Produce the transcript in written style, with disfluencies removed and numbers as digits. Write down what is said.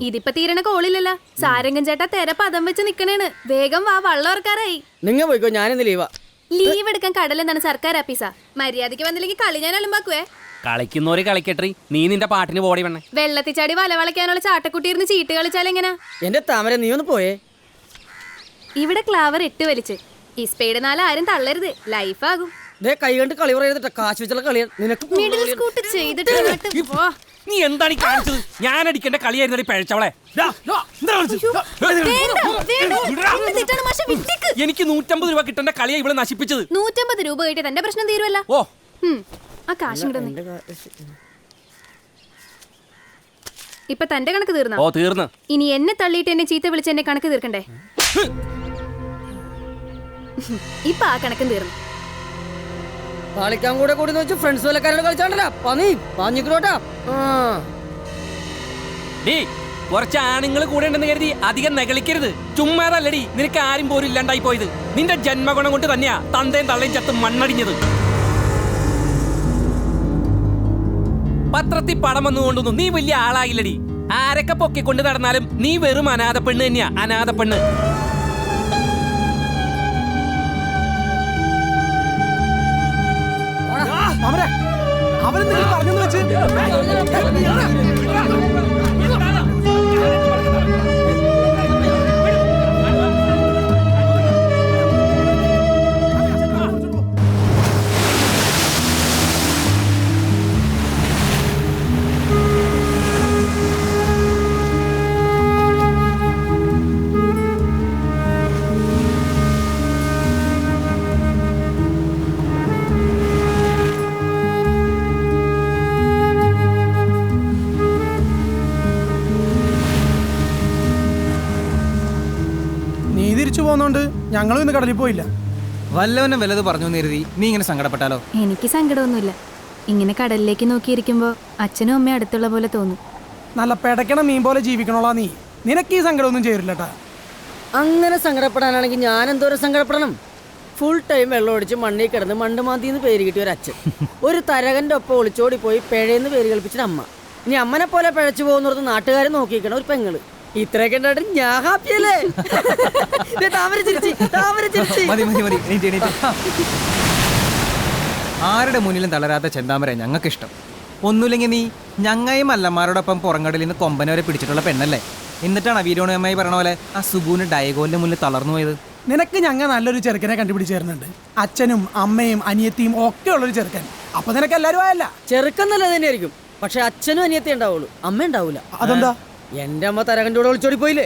ഇതിപ്പോ തീരണ കോളില്ലല്ല. സാരംഗൻ ചേട്ടാ തെര പദം വെച്ച് നിക്കണേണ്. വേഗം വാ, വള്ളം ഇറക്കാറായി. നിങ്ങ പോയിക്കോ, ഞാനിന്ന് ലീവാ. ലീവ് എടുക്കാൻ കടലെന്താണ് സർക്കാർ ആഫീസാ? മര്യാദക്ക് വന്നില്ലെങ്കിൽ കളി ഞാൻ അലമ്പാക്കുവേ. കളിക്കുന്നോര് കളിക്കട്ടെ, നീ നിന്റെ പാട്ടിന് പോടി വേണേ. വെള്ളത്തിൽ ചാടി വല വളയ്ക്കാനുള്ള ചാട്ടക്കുട്ടി ഇരുന്ന് ചീട്ട് കളിച്ചാലെങ്ങനാ? എന്റെ താമര, നീ ഒന്ന് പോയേ. ഇവിടെ ക്ലാവർ 8 വലിച്ച്. ഈ സ്പീഡ് 4 ആരും തള്ളരുത്, ലൈഫ് ആകും. കൈ കണ്ട് കളി പറയരുത്, കാശ് വെച്ചുള്ള കളിയാണ് നിനക്ക്. മിഡിൽ സ്കൂട്ട് ചെയ്തിട്ട് നീ എന്താണ് ഈ കാണിച്ചത്? ഞാൻ അടിക്കേണ്ട കളിയായിരുന്നു പഴച്ചവളെ. എനിക്ക് 150 രൂപ കിട്ടേണ്ട കളിയാ ഇവിടെ നശിപ്പിച്ചത്. 150 രൂപ കിട്ടിയ തന്റെ പ്രശ്നം തീരുവല്ല. ഓ, ആ കാശ് ഇപ്പൊ തന്റെ കണക്ക് തീർന്നോ? ഓ തീർന്ന്. ഇനി എന്നെ തള്ളിയിട്ട് എന്നെ ചീത്ത വിളിച്ച് എന്നെ കണക്ക് തീർക്കണ്ടേ? ഇപ്പൊ ആ കണക്കും തീർന്നു. കളിക്കാൻ കൂടെ കൂടി വെച്ച് ഫ്രണ്ട്സ് വിലക്കാരോട് കളിച്ചാണ്ടല്ലോ പാഞ്ഞിക്കോട്ടാ. കുറച്ച് ആണുങ്ങൾ കൂടെ ഉണ്ടെന്ന് കരുതി അധികം നകളിക്കരുത്. ചുമ്മാതല്ലടി നിനക്ക് ആരും പോലും ഇല്ലാണ്ടായി പോയത്. നിന്റെ ജന്മഗുണം കൊണ്ട് തന്നെയാ തന്തയും തള്ളയും ചത്ത് മണ്ണടിഞ്ഞത്. പത്രത്തിൽ പടം വന്നുകൊണ്ടൊന്നും നീ വലിയ ആളായില്ലടി. ആരൊക്കെ പൊക്കിക്കൊണ്ട് നടന്നാലും നീ വെറും അനാഥ പെണ്ണ് തന്നെയാ, അനാഥ പെണ്ണ്. പോന്നോണ്ട് ഞങ്ങളും ഇന്ന് കടലിൽ പോയില്ല. വല്ലവനും വല്ലത് പറഞ്ഞു കരുതി നീ ഇങ്ങനെ സങ്കടപ്പെട്ടാലോ? എനിക്ക് സങ്കടമൊന്നുമില്ല. ഇങ്ങനെ കടലിലേക്ക് നോക്കിയിരിക്കുമ്പോ അച്ഛനും അമ്മയും അടുത്തുള്ള പോലെ തോന്നും. നല്ല പെടക്കണ മീൻ പോലെ ജീവിക്കണോളാ നീ. നിനക്ക് ഈ സങ്കടമൊന്നും ചേരില്ലട്ടാ. അങ്ങനെ സങ്കടപ്പെടാനാണെങ്കിൽ ഞാൻ എന്തോരം സങ്കടപ്പെടണം. ഫുൾ ടൈം വെള്ളം ഒടിച്ച് മണ്ണിൽ കിടന്ന് മണ്ടുമാന്തിന്ന് പേര് കിട്ടിയ ഒരു അച്ഛൻ, ഒരു തരകന്റെ ഒപ്പം ഒളിച്ചോടി പോയി പിഴയെന്ന് പേര് കളിപ്പിച്ചിട്ട് അമ്മ, ഇനി അമ്മനെ പോലെ പിഴച്ചു പോകുന്നിടത്ത് നാട്ടുകാരെ നോക്കിയിരിക്കണ ഒരു പെങ്ങള്. ഇത്രയൊക്കെ ഉണ്ടായിട്ട് ഞാൻ ഹാപ്പിയല്ലേ? ആരുടെ മുന്നിലും തളരാത്ത ചെന്താമര ഞങ്ങൾക്ക് ഇഷ്ടം. ഒന്നുമില്ലെങ്കിൽ നീ ഞങ്ങയും അല്ലമാരോടൊപ്പം പുറംകടലിൽ നിന്ന് കൊമ്പനെ വരെ പിടിച്ചിട്ടുള്ള പെണ്ണല്ലേ? എന്നിട്ടാണ് വീരോണയമ്മായി പറഞ്ഞ പോലെ ആ സുഗുന് ഡയഗോലിന്റെ മുന്നിൽ തളർന്നു പോയത്. നിനക്ക് ഞങ്ങൾ നല്ലൊരു ചെറുക്കനെ കണ്ടുപിടിച്ചേരുന്നുണ്ട്. അച്ഛനും അമ്മയും അനിയത്തിയും ഒക്കെ ഉള്ളൊരു ചെറുക്കൻ. അപ്പൊ നിനക്ക് എല്ലാരും ആയല്ല. ചെറുക്കൻ നല്ലത് തന്നെയായിരിക്കും, പക്ഷെ അച്ഛനും അനിയത്തി ഉണ്ടാവുള്ളൂ, അമ്മ ഉണ്ടാവൂല. അതെന്താ? എന്റെ അമ്മ തരകന്റെ കൂടെ ഒളിച്ചോടി പോയില്ലേ?